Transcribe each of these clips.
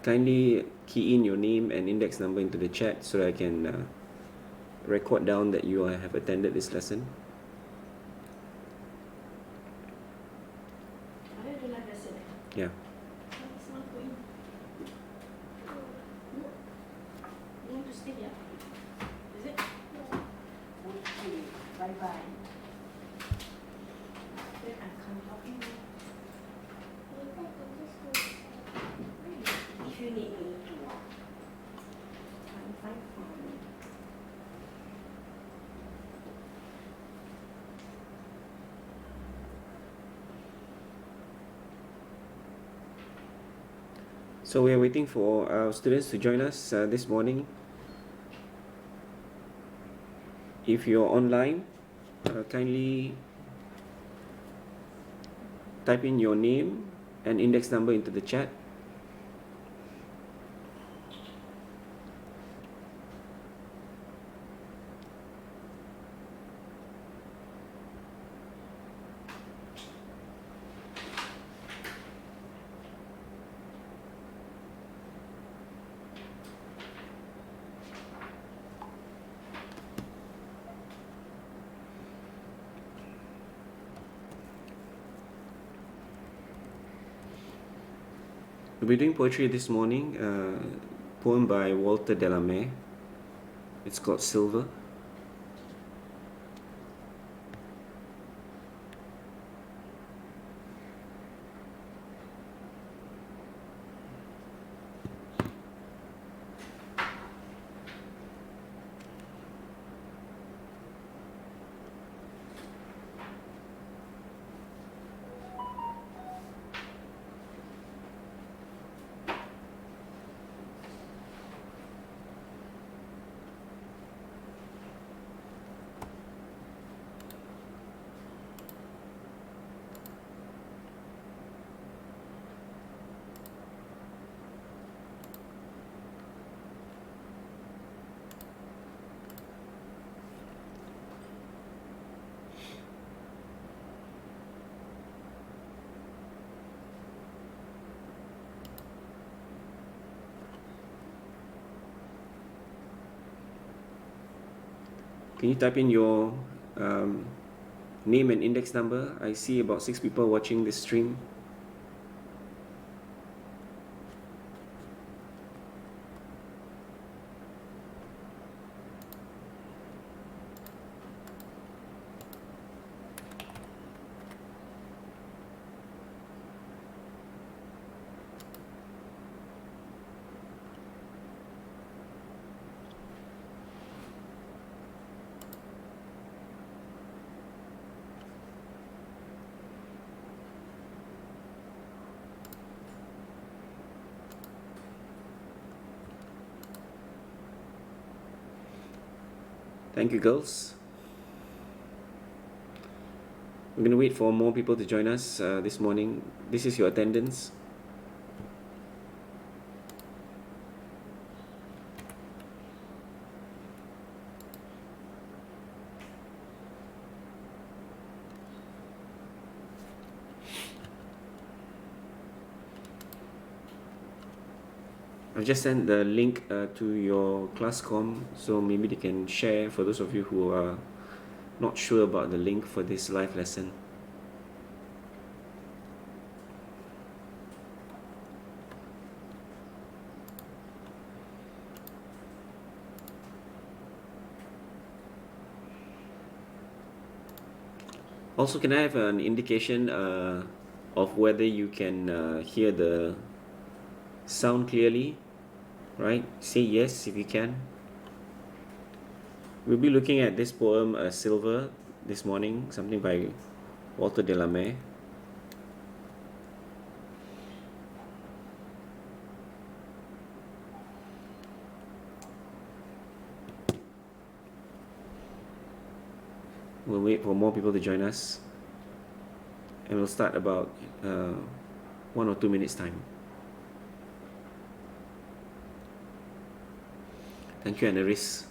kindly key in your name and index number into the chat so that I can record down that you have attended this lesson. Ada ada live lesson Yeah. Selamat for you. You want to stay here? Is it? Okay, bye-bye. Then I can't help you. If you need me. I'm fine. So we are waiting for our students to join us this morning. If you're online, kindly type in your name and index number into the chat. We'll be doing poetry this morning, poem by Walter de la Mare. It's called Silver. Can you type in your name and index number? I see about 6 people watching this stream. Thank you, girls. We're going to wait for more people to join us this morning. This is your attendance. I've just sent the link to your classcom, so maybe they can share for those of you who are not sure about the link for this live lesson. Also, can I have an indication of whether you can hear the sound clearly? Right? Say yes if you can. We'll be looking at this poem, Silver, this morning, something by Walter de la Mare. We'll wait for more people to join us, and we'll start about 1 or 2 minutes time. Thank you, Anaris.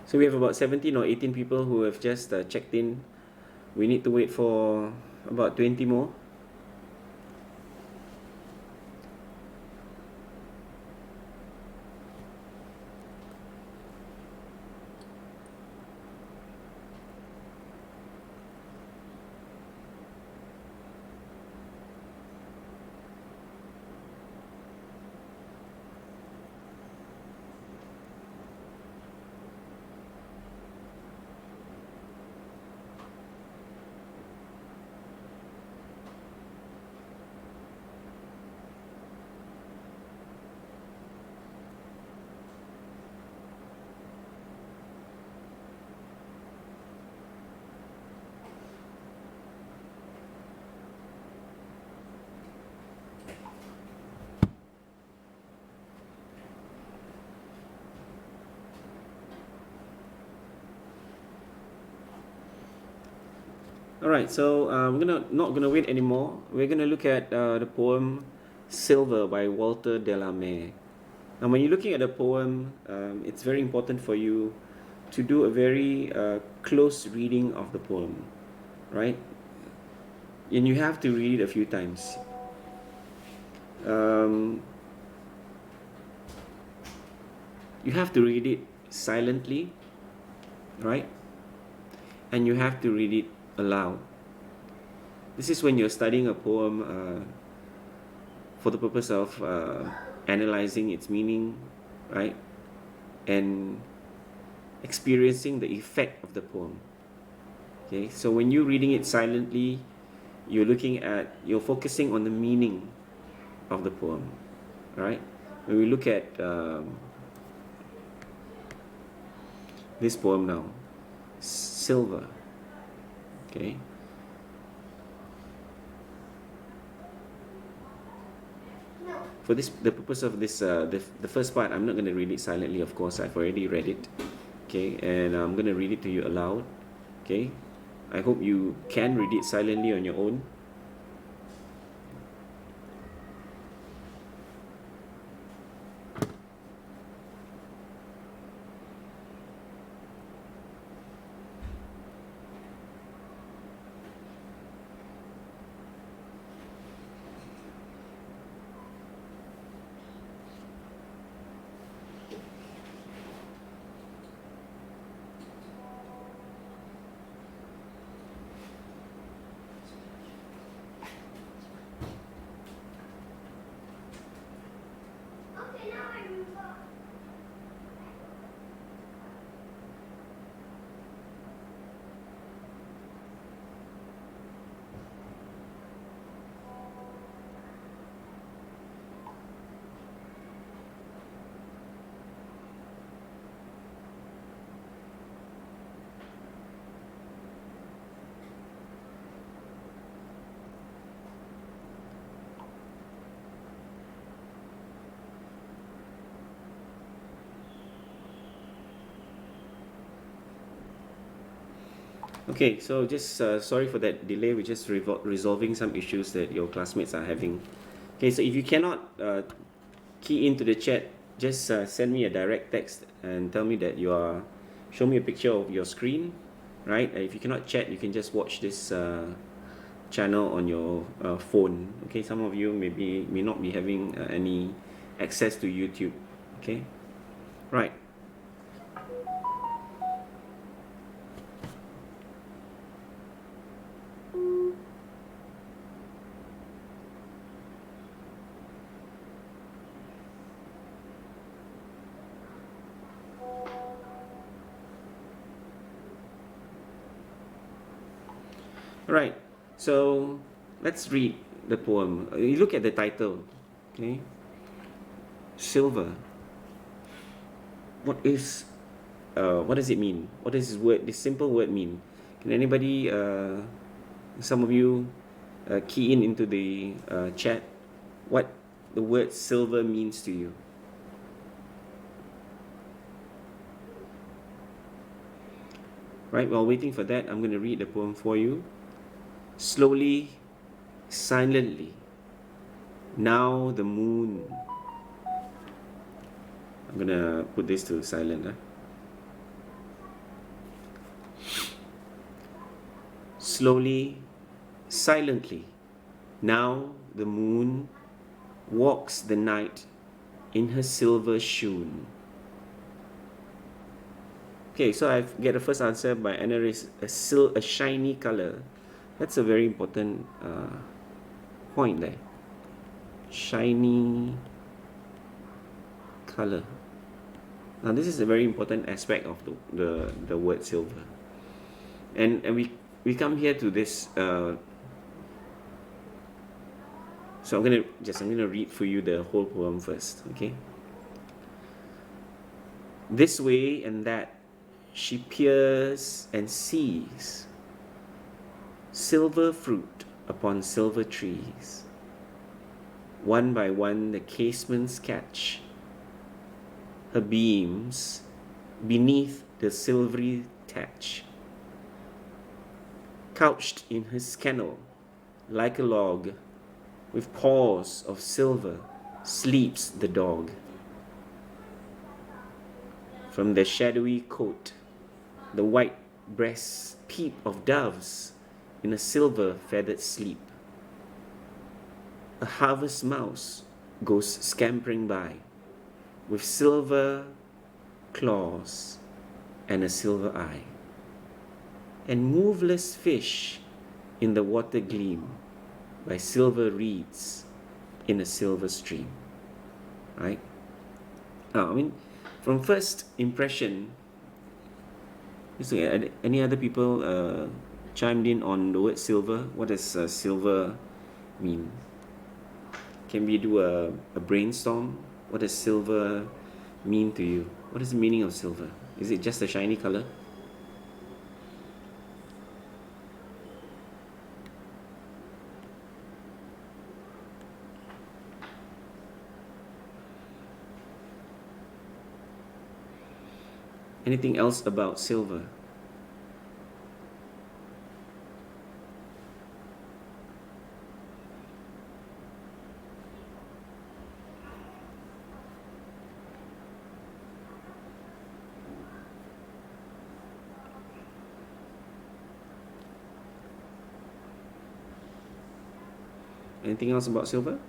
So we have about 17 or 18 people who have just checked in. We need to wait for about 20 more. Alright, so we're not gonna wait anymore. We're gonna look at the poem Silver by Walter de la Mare. Now, when you're looking at a poem, it's very important for you to do a very close reading of the poem, right? And you have to read it a few times. You have to read it silently, right? And you have to read it aloud. This is when you're studying a poem for the purpose of analyzing its meaning, right? And experiencing the effect of the poem. Okay, so when you're reading it silently, you're focusing on the meaning of the poem, right? When we look at this poem now, Silver, okay? For the purpose of this, the first part, I'm not going to read it silently, of course, I've already read it, okay? And I'm going to read it to you aloud, okay? I hope you can read it silently on your own. Okay, so just sorry for that delay. We're just resolving some issues that your classmates are having. Okay, so if you cannot key into the chat, just send me a direct text and tell me that show me a picture of your screen, right? If you cannot chat, you can just watch this channel on your phone. Okay, some of you may not be having any access to YouTube. Okay, right. Alright, so let's read the poem. You look at the title, okay? Silver. What does it mean? What does this simple word mean? Can anybody, some of you, key into the chat what the word silver means to you? Right, while waiting for that, I'm going to read the poem for you. Slowly, silently, now the moon. I'm gonna put this to silent. slowly, silently. Now the moon walks the night in her silver shoon. Okay, so I get the first answer by Anna is a shiny color. That's a very important point there. Shiny color. Now this is a very important aspect of the word silver. And we come here to this. So I'm gonna read for you the whole poem first. Okay. This way and that, she peers and sees silver fruit upon silver trees. One by one the casements catch her beams beneath the silvery thatch. Couched in his kennel, like a log, with paws of silver, sleeps the dog. From the shadowy coat, the white breasts peep of doves in a silver feathered sleep. A harvest mouse goes scampering by, with silver claws and a silver eye. And moveless fish in the water gleam by silver reeds in a silver stream. Right? Now, I mean, from first impression, any other people chimed in on the word silver? What does silver mean? Can we do a brainstorm? What does silver mean to you? What is the meaning of silver? Is it just a shiny color? Anything else about silver? Anything else about silver?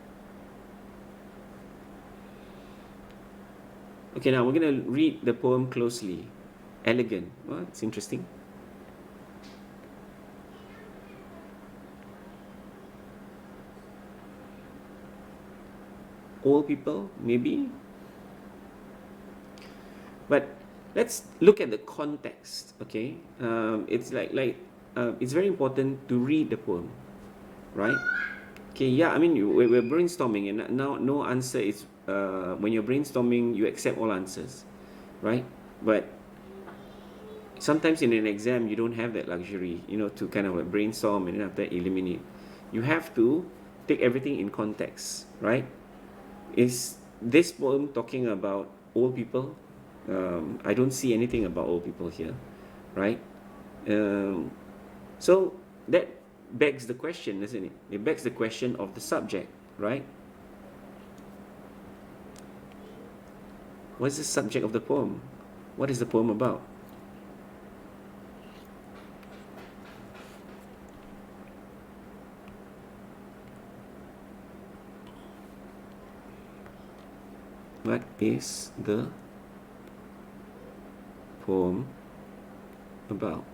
Okay, now we're going to read the poem closely. Elegant. Well, it's interesting. Old people, maybe. But let's look at the context, okay? It's it's very important to read the poem, right? Okay, yeah, I mean, we're brainstorming, and now no answer is, when you're brainstorming, you accept all answers, right? But sometimes in an exam, you don't have that luxury, to kind of like brainstorm and then after that eliminate. You have to take everything in context, right? Is this poem talking about old people? I don't see anything about old people here, right? So that begs the question, isn't it? It begs the question of the subject, right? What is the subject of the poem? What is the poem about? What is the poem about?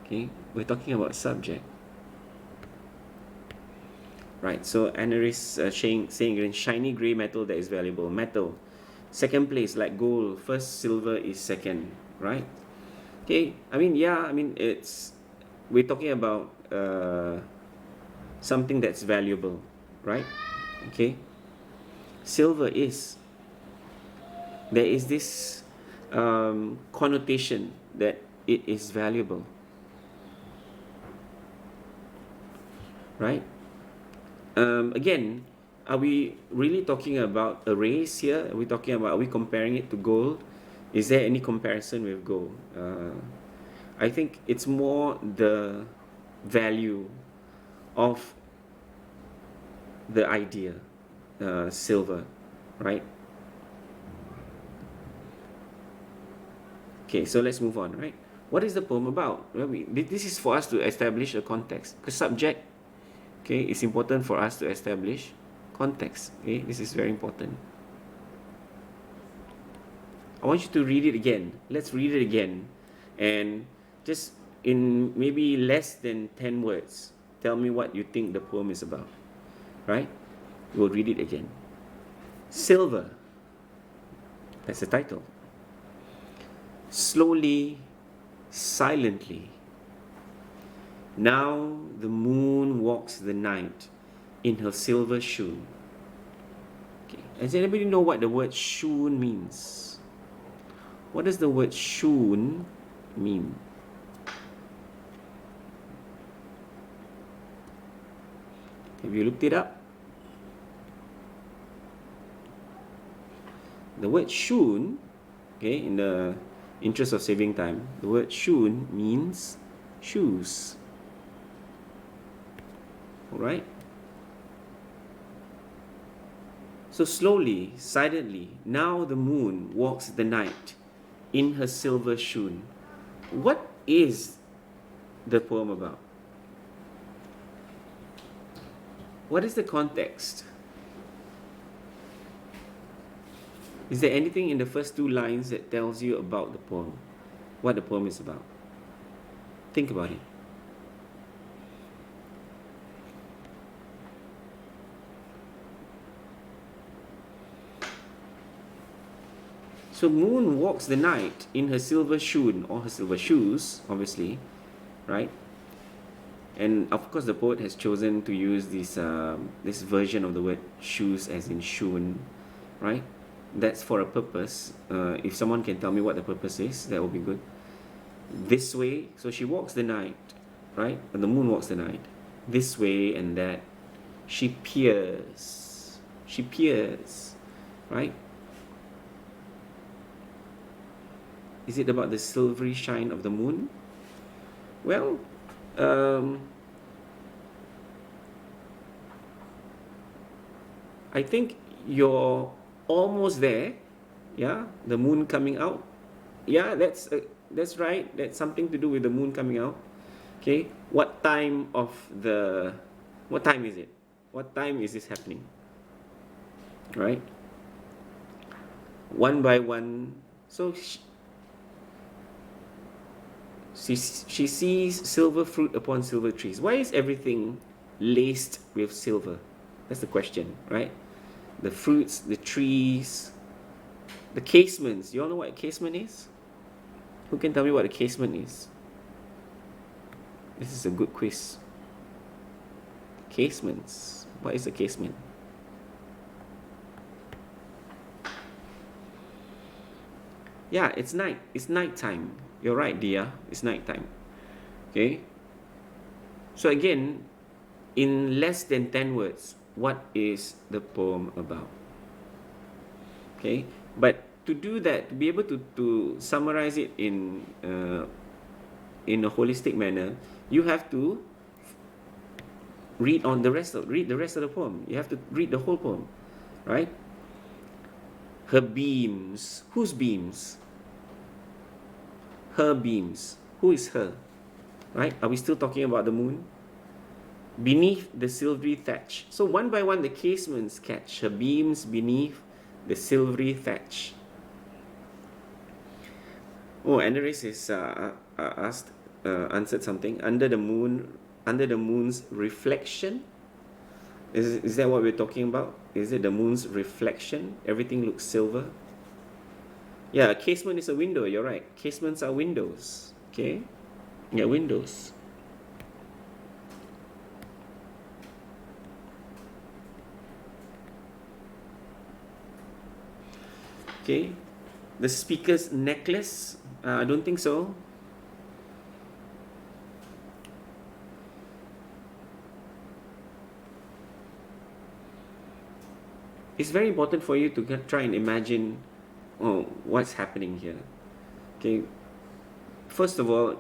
Okay, we're talking about subject. Right, so Anna is saying again, shiny grey metal that is valuable. Metal. Second place, like gold. First, silver is second, right? Okay, we're talking about something that's valuable, right? Okay. Silver there is this connotation that it is valuable, right? Again, are we really talking about a race here? Are we comparing it to gold? Is there any comparison with gold? I think it's more the value of the idea, silver, right? Okay, so let's move on, right? What is the poem about? Well, this is for us to establish a context. Because subject, okay, it's important for us to establish context. Okay, this is very important. I want you to read it again. Let's read it again. And just in maybe less than 10 words, tell me what you think the poem is about. Right? We'll read it again. Silver. That's the title. Slowly, silently. Now the moon walks the night in her silver shoon. Okay. Does anybody know what the word shoon means? What does the word shoon mean? Have you looked it up? The word shoon, okay, in the interest of saving time, the word shoon means shoes. Alright? So slowly, silently, now the moon walks the night in her silver shoon. What is the poem about? What is the context? Is there anything in the first two lines that tells you about the poem? What the poem is about? Think about it. So moon walks the night in her silver shoon, or her silver shoes, obviously, right? And of course the poet has chosen to use this version of the word shoes as in shoon, right? That's for a purpose. If someone can tell me what the purpose is, that would be good. This way, so she walks the night, right? And the moon walks the night. This way and that. She peers. She peers, right? Is it about the silvery shine of the moon? Well, I think you're almost there. Yeah, the moon coming out. Yeah, that's right. That's something to do with the moon coming out. Okay, what time is it? What time is this happening? Right? One by one. So she sees silver fruit upon silver trees. Why is everything laced with silver? That's the question, right? The fruits, the trees, the casements. You all know what a casement is? Who can tell me what a casement is? This is a good quiz. Casements. What is a casement? Yeah, it's night. It's nighttime. You're right, Dia. It's nighttime. Okay? So again, in less than 10 words, what is the poem about? Okay? But to do that, to be able to summarize it in a holistic manner, you have to read the rest of the poem. You have to read the whole poem, right? Her beams. Whose beams? Her beams. Who is her? Right? Are we still talking about the moon? Beneath the silvery thatch. So one by one, the casements catch. Her beams beneath the silvery thatch. Oh, Andres is answered something. Under the moon's reflection. Is that what we're talking about? Is it the moon's reflection? Everything looks silver. Yeah, a casement is a window. You're right. Casements are windows. Okay. Yeah, windows. Okay. The speaker's necklace. I don't think so. It's very important for you to try and imagine what's happening here. Okay. First of all,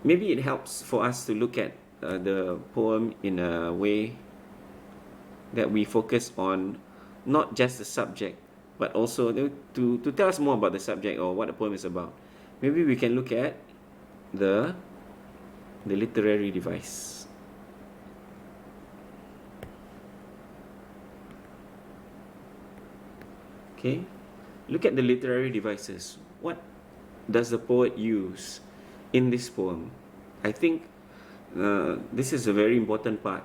maybe it helps for us to look at the poem in a way that we focus on not just the subject, but also to tell us more about the subject or what the poem is about. Maybe we can look at the literary device. Okay, look at the literary devices. What does the poet use in this poem? I think this is a very important part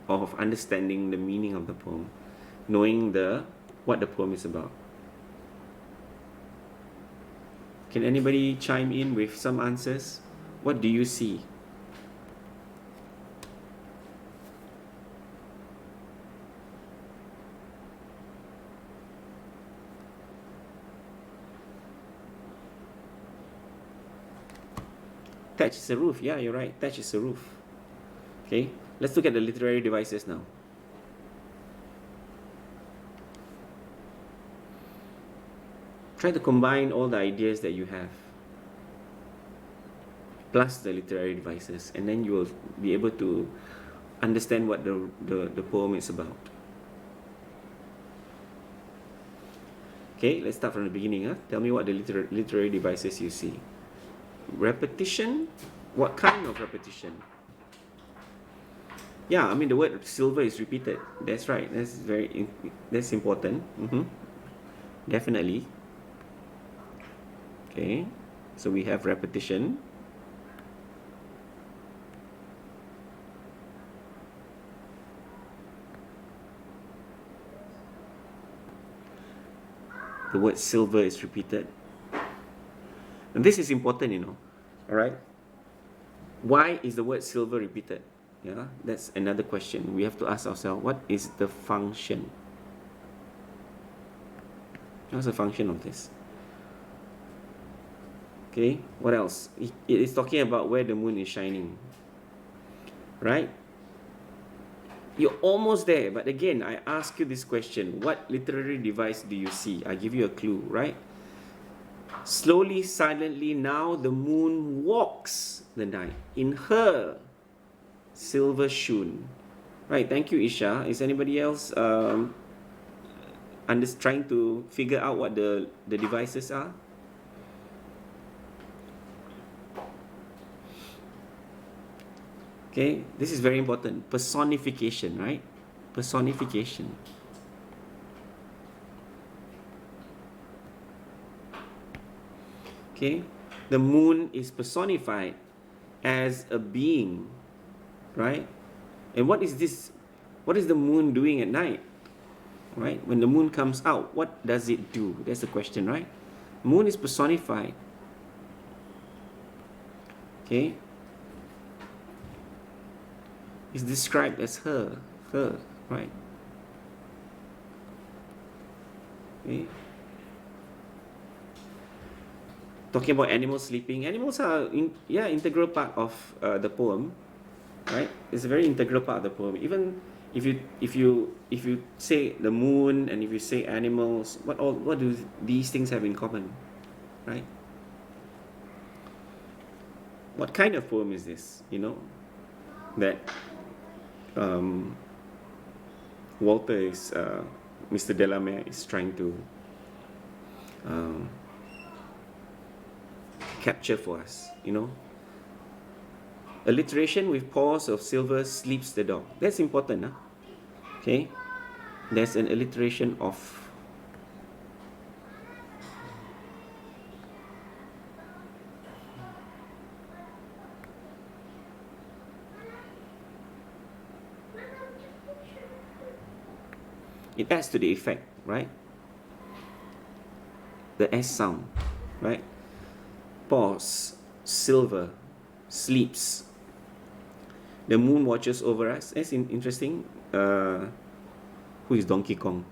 of understanding the meaning of the poem, knowing what the poem is about. Can anybody chime in with some answers? What do you see? Thatch is a roof. Yeah, you're right. Thatch is a roof. Okay, let's look at the literary devices now. Try to combine all the ideas that you have plus the literary devices, and then you will be able to understand what the poem is about. Okay, let's start from the beginning. Tell me what the literary devices you see. Repetition? What kind of repetition? Yeah, I mean the word silver is repeated. That's right. That's important. Definitely. Okay, so we have repetition. The word silver is repeated. And this is important, all right? Why is the word silver repeated? Yeah, that's another question. We have to ask ourselves, what is the function? What's the function of this? Okay, what else? It is talking about where the moon is shining, right? You're almost there, but again, I ask you this question. What literary device do you see? I give you a clue, right? Slowly, silently, now the moon walks the night in her silver shoon. Right, thank you, Isha. Is anybody else trying to figure out what the devices are? Okay, this is very important. Personification, right? Personification. Okay, the moon is personified as a being, right? And what is this? What is the moon doing at night? Right? When the moon comes out, what does it do? That's the question, right? Moon is personified. Okay? It's described as her, right? Okay? Talking about animals sleeping. Animals are integral part of the poem, right? It's a very integral part of the poem. Even if you say the moon and if you say animals, what do these things have in common, right? What kind of poem is this? That Walter is Mr. Delamere is trying to capture for us. Alliteration with paws of silver sleeps the dog. That's important, okay? There's an alliteration of it adds to the effect, right? The S sound, right? Paws, silver, sleeps. The moon watches over us. That's interesting. Who is Donkey Kong,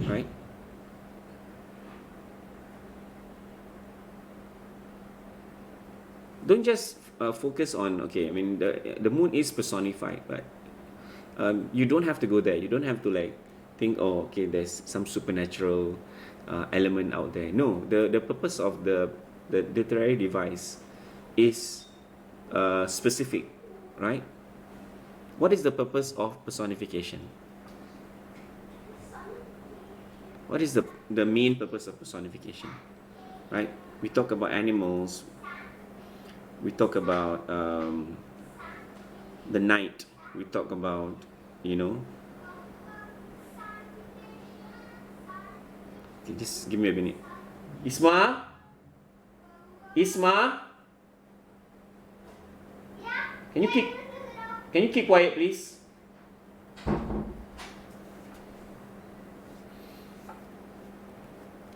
right? Don't just focus on, okay, I mean, the moon is personified, but you don't have to go there. You don't have to think, oh, okay, there's some supernatural element out there. No, the purpose of the literary device is specific, right? What is the purpose of personification? What is the main purpose of personification, right? We talk about animals. We talk about the night. We talk about, you know. Okay, just give me a minute. Isma? Isma? Can you keep quiet, please?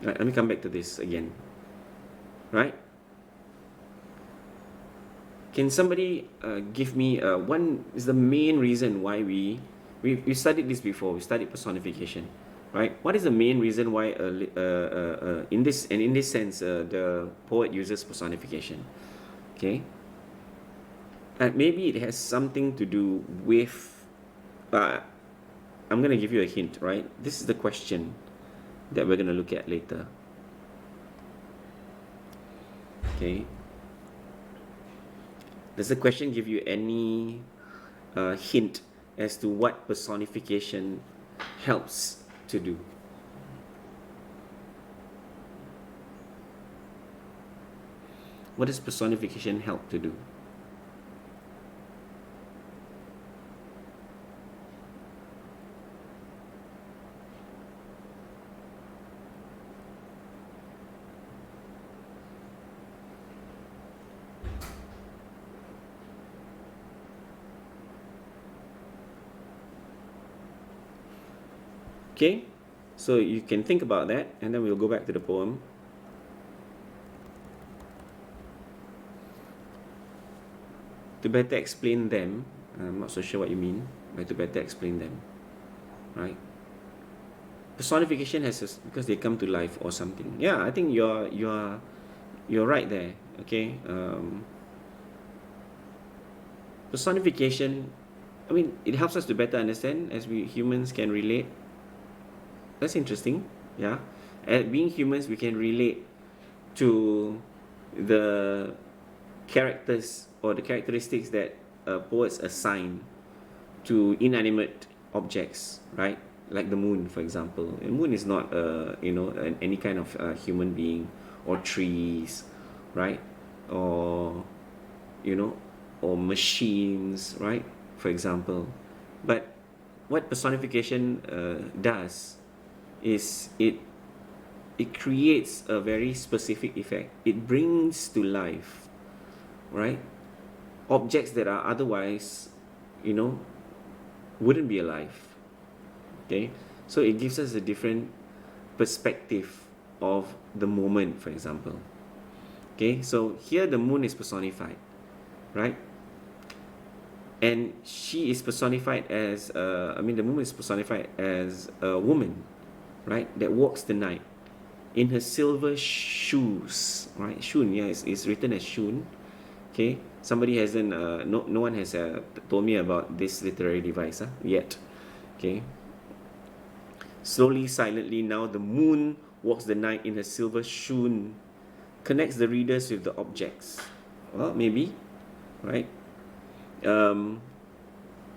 Right, let me come back to this again. Right? Can somebody give me one is the main reason why we studied this before. We studied personification, right? What is the main reason why in this sense the poet uses personification? Okay, and maybe it has something to do with. I'm gonna give you a hint, right? This is the question that we're gonna look at later. Okay. Does the question give you any hint as to what personification helps to do? What does personification help to do? Okay, so you can think about that, and then we'll go back to the poem. To better explain them, I'm not so sure what you mean by to better explain them, right? Personification has because they come to life or something. Yeah, I think you're right there. Okay, personification. I mean, it helps us to better understand as we humans can relate. That's interesting. Yeah, as being humans, we can relate to the characters or the characteristics that poets assign to inanimate objects, right? Like the moon, for example. The moon is not, any kind of human being, or trees, right? Or, or machines, right? For example. But what personification does is it creates a very specific effect. It brings to life, right, objects that are otherwise, wouldn't be alive. Okay, so it gives us a different perspective of the moment, for example. Okay, so here the moon is personified, right? And she is personified as the moon is personified as a woman, right, that walks the night in her silver shoes, right? Shun, yeah, it's written as Shun. Okay, somebody hasn't no one has told me about this literary device yet. Okay, slowly, silently, now the moon walks the night in her silver shoon, connects the readers with the objects. Well, maybe, right?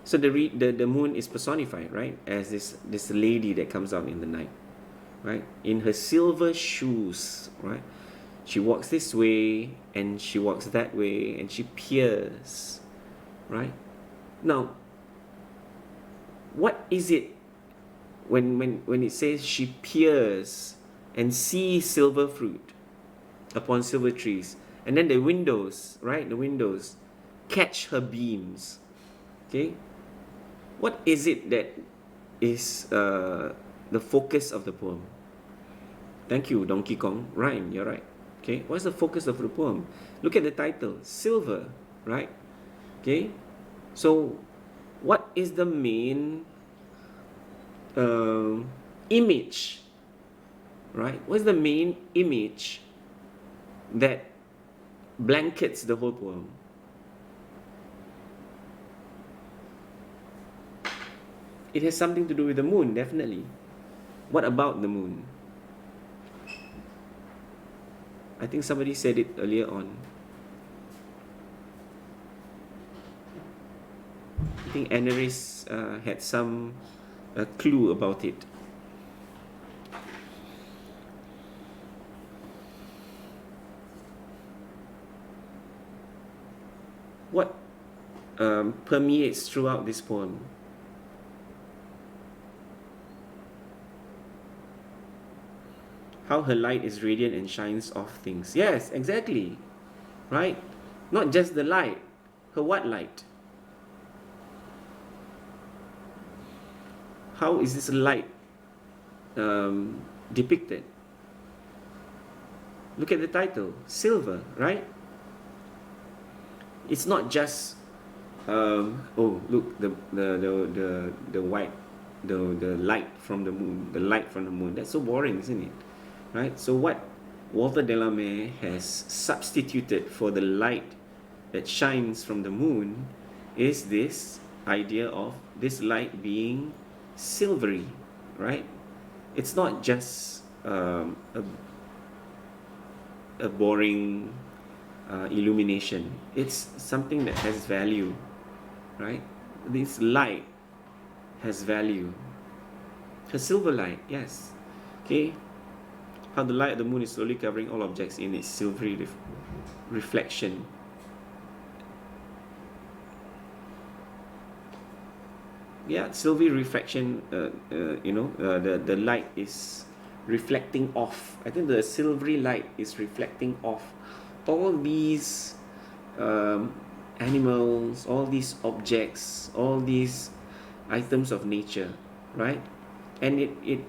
So the moon is personified, right, as this lady that comes out in the night, right, in her silver shoes, right? She walks this way and she walks that way and she peers, right? Now, what is it when it says she peers and sees silver fruit upon silver trees, and then the windows, right? The windows catch her beams. Okay, what is it that is the focus of the poem? Thank you, Donkey Kong. Rhyme, you're right. Okay, what's the focus of the poem? Look at the title, silver, right? Okay, so what is the main image, right? What's the main image that blankets the whole poem? It has something to do with the moon, definitely. What about the moon? I think somebody said it earlier on. I think Anaris had some clue about it. what permeates throughout this poem? How her light is radiant and shines off things. Yes, exactly. Right? Not just the light. Her what light? How is this light depicted? Look at the title, silver, right? It's not just oh look the white the light from the moon, the light from the moon. That's so boring, isn't it? Right? So what Walter Delamere has substituted for the light that shines from the moon is this idea of this light being silvery, right? It's not just a boring illumination. It's something that has value, right? This light has value. A silver light, yes. Okay. How the light of the moon is slowly covering all objects in its silvery reflection. Yeah, silvery reflection. The light is reflecting off. I think the silvery light is reflecting off all these animals, all these objects, all these items of nature, right? And it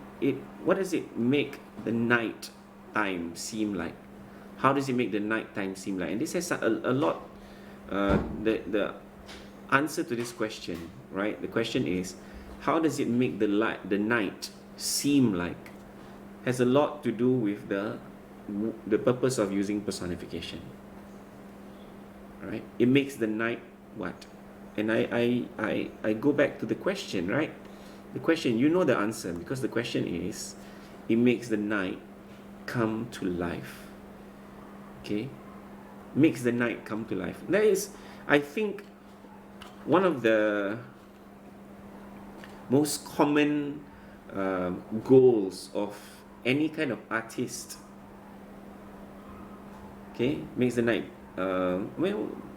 what does it make the night time seem like? How does it make the night time seem like? And this has a lot the answer to this question, right? The question is, how does it make the night seem like? Has a lot to do with the purpose of using personification, right? It makes the night what? And I go back to the question, right? The question, you know the answer, because the question is, it makes the night come to life. Okay? Makes the night come to life. That is, I think, one of the most common goals of any kind of artist. Okay? Makes the night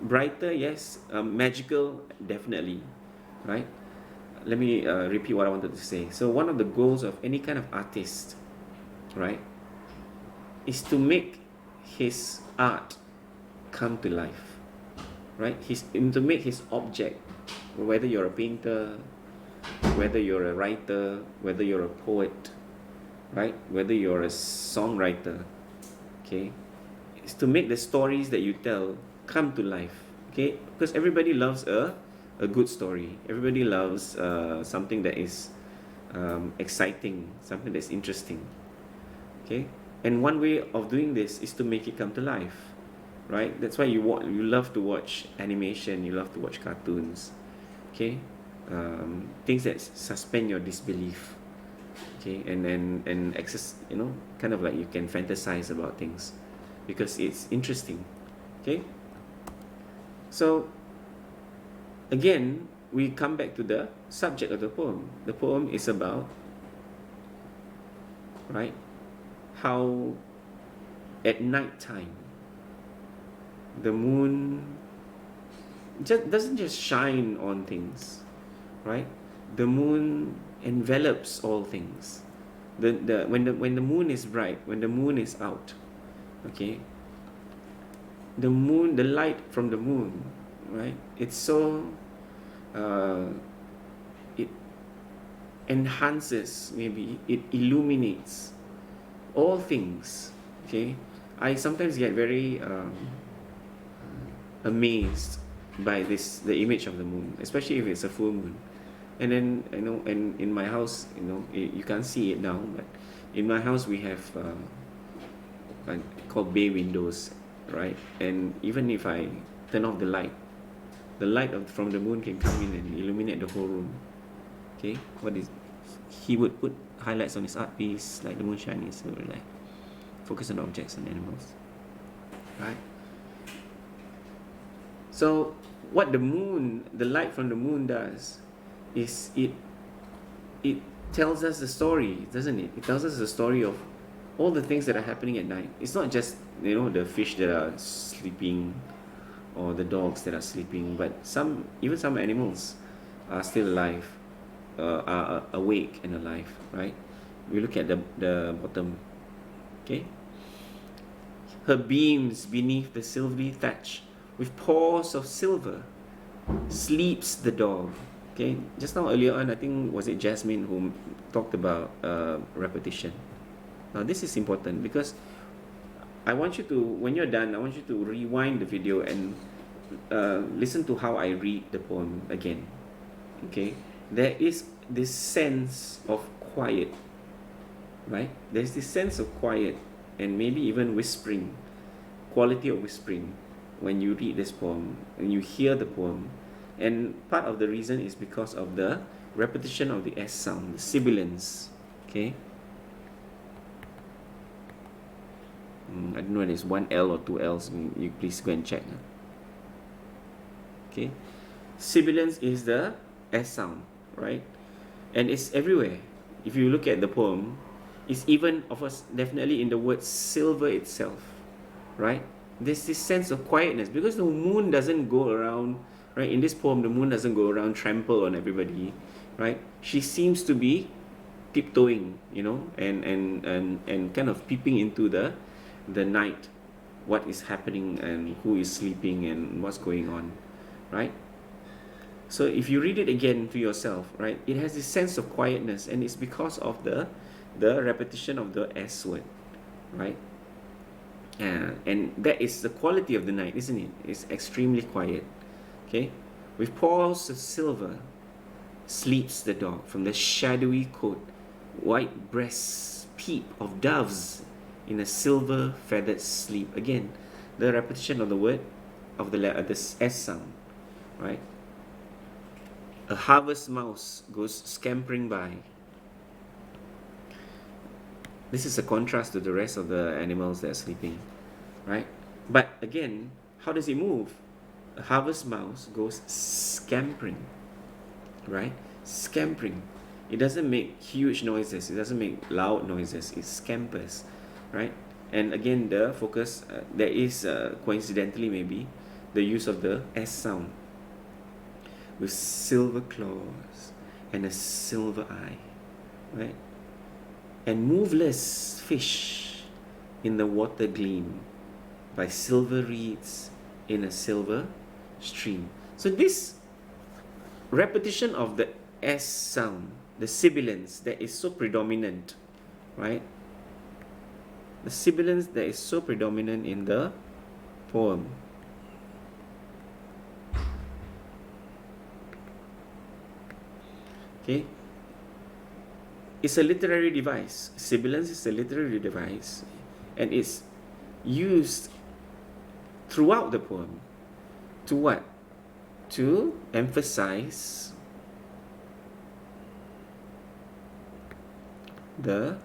brighter, yes. Magical, definitely. Right? Let me repeat what I wanted to say. So one of the goals of any kind of artist, right, is to make his art come to life, right? To make his object, whether you're a painter, whether you're a writer, whether you're a poet, right, whether you're a songwriter, okay, is to make the stories that you tell come to life, okay? Because everybody loves a good story. Everybody loves something that is exciting, something that's interesting, okay? And one way of doing this is to make it come to life, right? That's why you love to watch animation, you love to watch cartoons, okay? Things that suspend your disbelief, okay? And access, kind of like you can fantasize about things because it's interesting, okay? So again, we come back to the subject of the poem. The poem is about, right, how at night time the moon doesn't just shine on things, right? The moon envelops all things. When the moon is bright, when the moon is out, okay, the light from the moon, right, it's so it enhances, maybe it illuminates all things, okay? I sometimes get very amazed by the image of the moon, especially if it's a full moon. And then, and in my house, you can't see it now, but in my house we have called bay windows, right? And even if I turn off the light from the moon can come in and illuminate the whole room. Okay, he would put highlights on his art piece, like the moon shining, so like focus on objects and animals, right? So what the light from the moon does is it tells us the story, doesn't it? It tells us the story of all the things that are happening at night. It's not just the fish that are sleeping, or the dogs that are sleeping, but even some animals are still alive, are awake and alive, right? We look at the bottom, okay? Her beams beneath the silvery thatch, with paws of silver, sleeps the dog. Okay, just now earlier on, I think was it Jasmine who talked about repetition. Now this is important because I want you to, when you're done, I want you to rewind the video and listen to how I read the poem again. Okay, there is this sense of quiet, right? There's this sense of quiet and maybe even whispering, quality of whispering when you read this poem and you hear the poem. And part of the reason is because of the repetition of the S sound, the sibilants. Okay. I don't know whether it's one L or two L's. You please go and check. Okay. Sibilance is the S sound, right? And it's everywhere. If you look at the poem, it's even, of course, definitely in the word silver itself, right? There's this sense of quietness because the moon doesn't go around, right? In this poem, the moon doesn't go around trample on everybody, right? She seems to be tiptoeing, you know, and kind of peeping into the night, what is happening and who is sleeping and what's going on, right? So if you read it again to yourself, right, it has this sense of quietness, and it's because of the repetition of the S word, right? And that is the quality of the night, isn't it? It's extremely quiet. Okay, with paws of silver, sleeps the dog. From the shadowy coat, white breasts peep of doves in a silver feathered sleep. Again, the repetition of the word of the S sound, right? A harvest mouse goes scampering by. This is a contrast to the rest of the animals that are sleeping, right? But again, how does it move? A harvest mouse goes scampering, right? Scampering. It doesn't make huge noises. It doesn't make loud noises. It scampers, right? And again, the focus, there is coincidentally maybe the use of the S sound with silver claws and a silver eye, right? And moveless fish in the water gleam by silver reeds in a silver stream. So this repetition of the S sound, the sibilance that is so predominant, right? The sibilance that is so predominant in the poem. Okay, it's a literary device. Sibilance is a literary device, and it's used throughout the poem to what? To emphasize the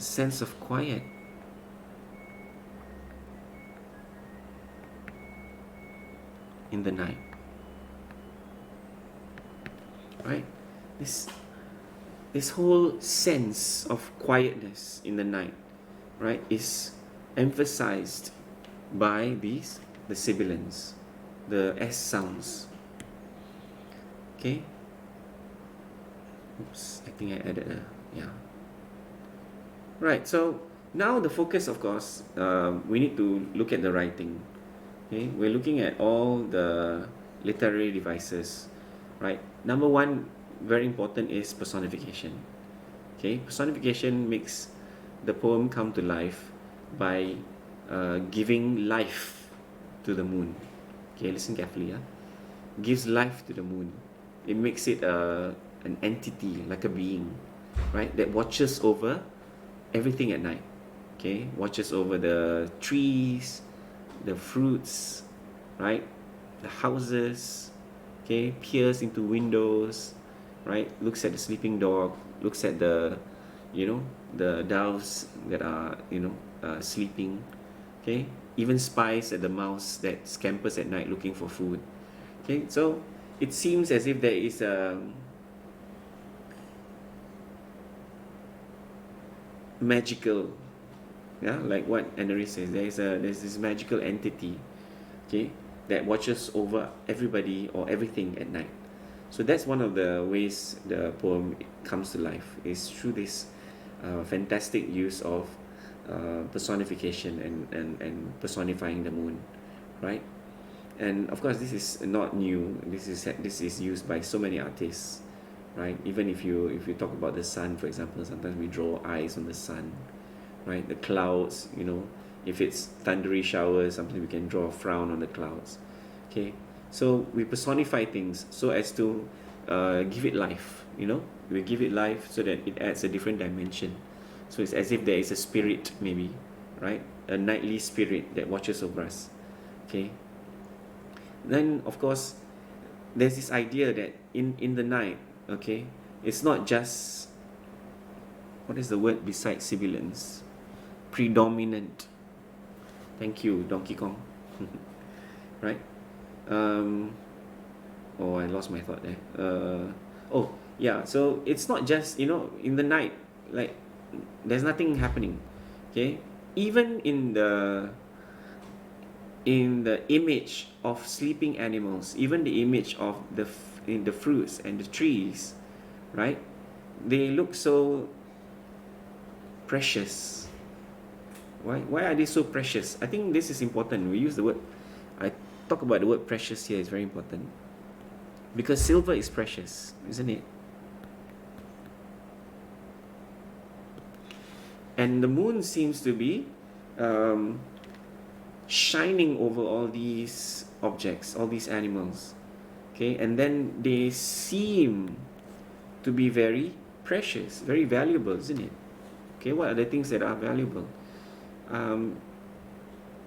sense of quiet. In the night, right? This whole sense of quietness in the night, right, is emphasized by the sibilants, the S sounds. Okay. Oops, I think I added a, yeah. Right, so now the focus, of course, we need to look at the writing. Okay, we're looking at all the literary devices, right? Number one, very important, is personification. Okay, personification makes the poem come to life by giving life to the moon. Okay, listen carefully. Gives life to the moon. It makes it an entity, like a being, right? That watches over everything at night. Okay, watches over the trees, the fruits, right? The houses, okay, peers into windows, right? Looks at the sleeping dog, looks at the, the doves that are, sleeping, okay? Even spies at the mouse that scampers at night looking for food. Okay, so it seems as if there is a magical, yeah, like what Annery says, there's this magical entity, okay, that watches over everybody or everything at night. So that's one of the ways the poem comes to life, is through this fantastic use of personification and personifying the moon, right? And of course, this is not new. This is used by so many artists, right? Even if you talk about the sun, for example, sometimes we draw eyes on the sun, right? The clouds, if it's thundery showers, sometimes we can draw a frown on the clouds. Okay, so we personify things so as to give it life. We give it life so that it adds a different dimension. So it's as if there is a spirit, maybe, right? A nightly spirit that watches over us. Okay. Then of course, there's this idea that in the night, okay, it's not just, what is the word beside sibilance? Predominant. Thank you, Donkey Kong. Right? I lost my thought there. Oh, yeah. So it's not just, in the night, like there's nothing happening. Okay? Even in the image of sleeping animals, even the image of in the fruits and the trees, right? They look so precious. Why are they so precious? I think this is important. We use the word, I talk about the word precious here, is very important. Because silver is precious, isn't it? And the moon seems to be shining over all these objects, all these animals. Okay, and then they seem to be very precious, very valuable, isn't it? Okay, what are the things that are valuable?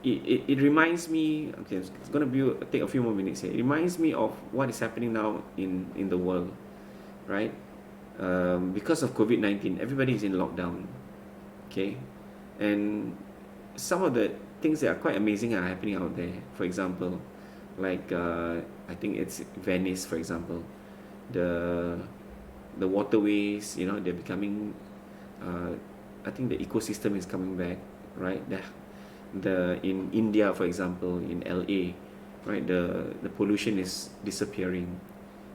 It reminds me, okay, it's going to take a few more minutes here. It reminds me of what is happening now in the world, right? Because of COVID-19, everybody is in lockdown, okay? And some of the things that are quite amazing are happening out there. For example, like I think it's Venice, for example. The waterways, they're becoming, I think the ecosystem is coming back, right? In India, for example, in LA, right, the pollution is disappearing.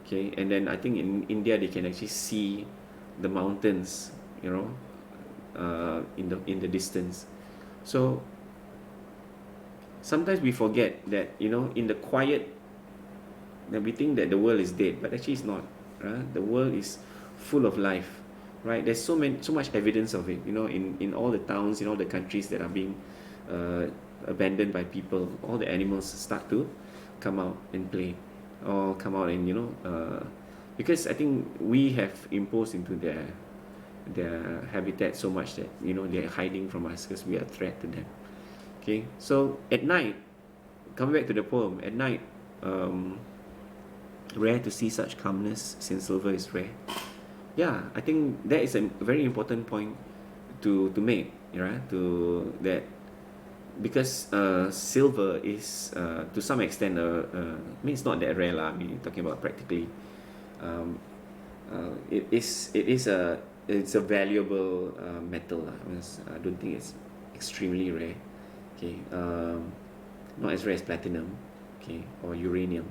Okay, and then I think in India they can actually see the mountains, in the distance. So sometimes we forget that, in the quiet, that we think that the world is dead, but actually it's not. The world is full of life, right? There's so much evidence of it, in all the towns, in all the countries that are being abandoned by people. All the animals start to come out and play, or come out and because I think we have imposed into their habitat so much that they're hiding from us because we are a threat to them. Okay, so at night, coming back to the poem, at night, rare to see such calmness, since silver is rare. Yeah, I think that is a very important point to make, right? To that, because silver is to some extent, I mean, it's not that rare lah. I mean, talking about practically, it's a valuable metal lah. I don't think it's extremely rare. Okay, not as rare as platinum, okay, or uranium.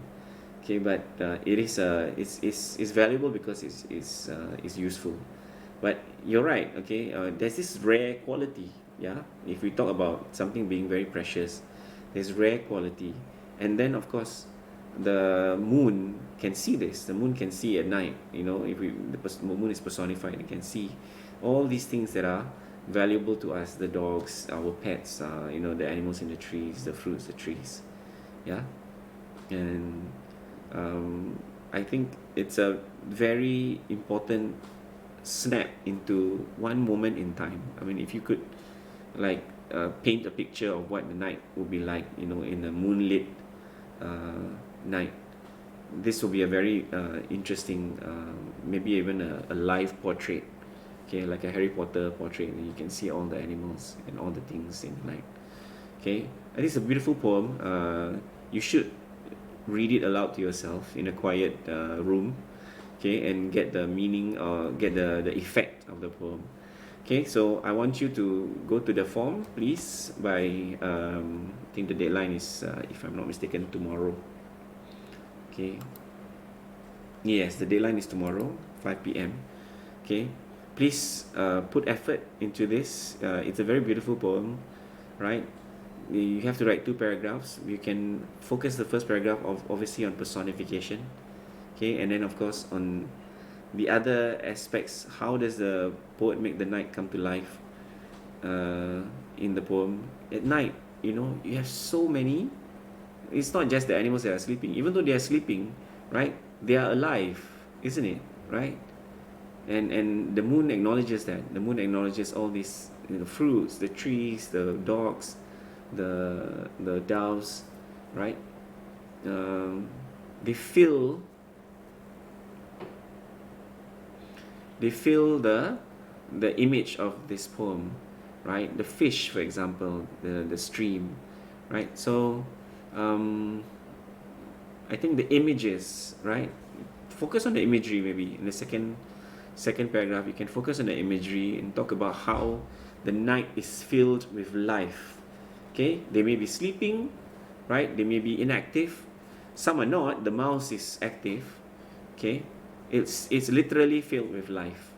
Okay, but it's valuable because it's useful. But you're right. Okay, there's this rare quality. Yeah, if we talk about something being very precious, there's rare quality, and then of course, the moon can see this. The moon can see at night. If the moon is personified, it can see all these things that are valuable to us: the dogs, our pets, the animals in the trees, the fruits, the trees. Yeah, and I think it's a very important snap into one moment in time. I mean, if you could like paint a picture of what the night would be like, in a moonlit night, this will be a very interesting, maybe even a live portrait, okay, like a Harry Potter portrait, and you can see all the animals and all the things in the night. Okay, I think it's a beautiful poem. You should read it aloud to yourself in a quiet room, okay, and get the meaning, or get the effect of the poem. Okay, so I want you to go to the form, please, by, I think the deadline is, if I'm not mistaken, tomorrow. Okay. Yes, the deadline is tomorrow, 5 p.m. Okay. Please put effort into this. It's a very beautiful poem, right? You have to write 2 paragraphs. You can focus the first paragraph of obviously on personification. Okay, and then of course on the other aspects. How does the poet make the night come to life in the poem? At night, you have so many. It's not just the animals that are sleeping. Even though they are sleeping, right? They are alive, isn't it? Right? And the moon acknowledges that. The moon acknowledges all these fruits, the trees, the dogs, the doves, right? Um, they feel the image of this poem, right? The fish, for example, the stream, right? So I think the images, right? Focus on the imagery maybe in the second paragraph. You can focus on the imagery and talk about how the night is filled with life. Okay, they may be sleeping, right? They may be inactive. Some are not. The mouse is active. Okay, it's literally filled with life.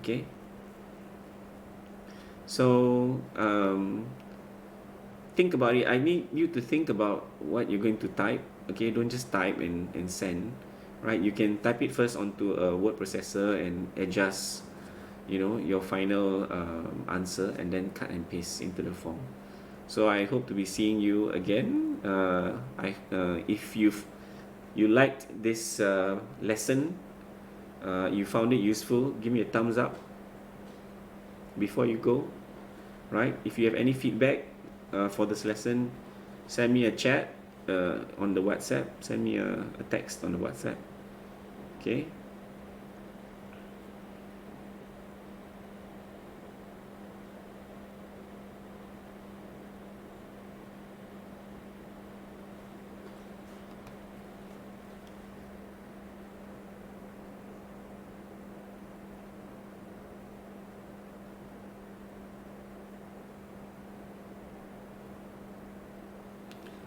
Okay, so think about it. I need you to think about what you're going to type. Okay, don't just type and send, right? You can type it first onto a word processor and adjust your final answer, and then cut and paste into the form. So I hope to be seeing you again. If you liked this lesson, you found it useful, give me a thumbs up before you go, right? If you have any feedback for this lesson, send me a chat on the WhatsApp. Send me a text on the WhatsApp. Okay.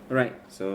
All right. So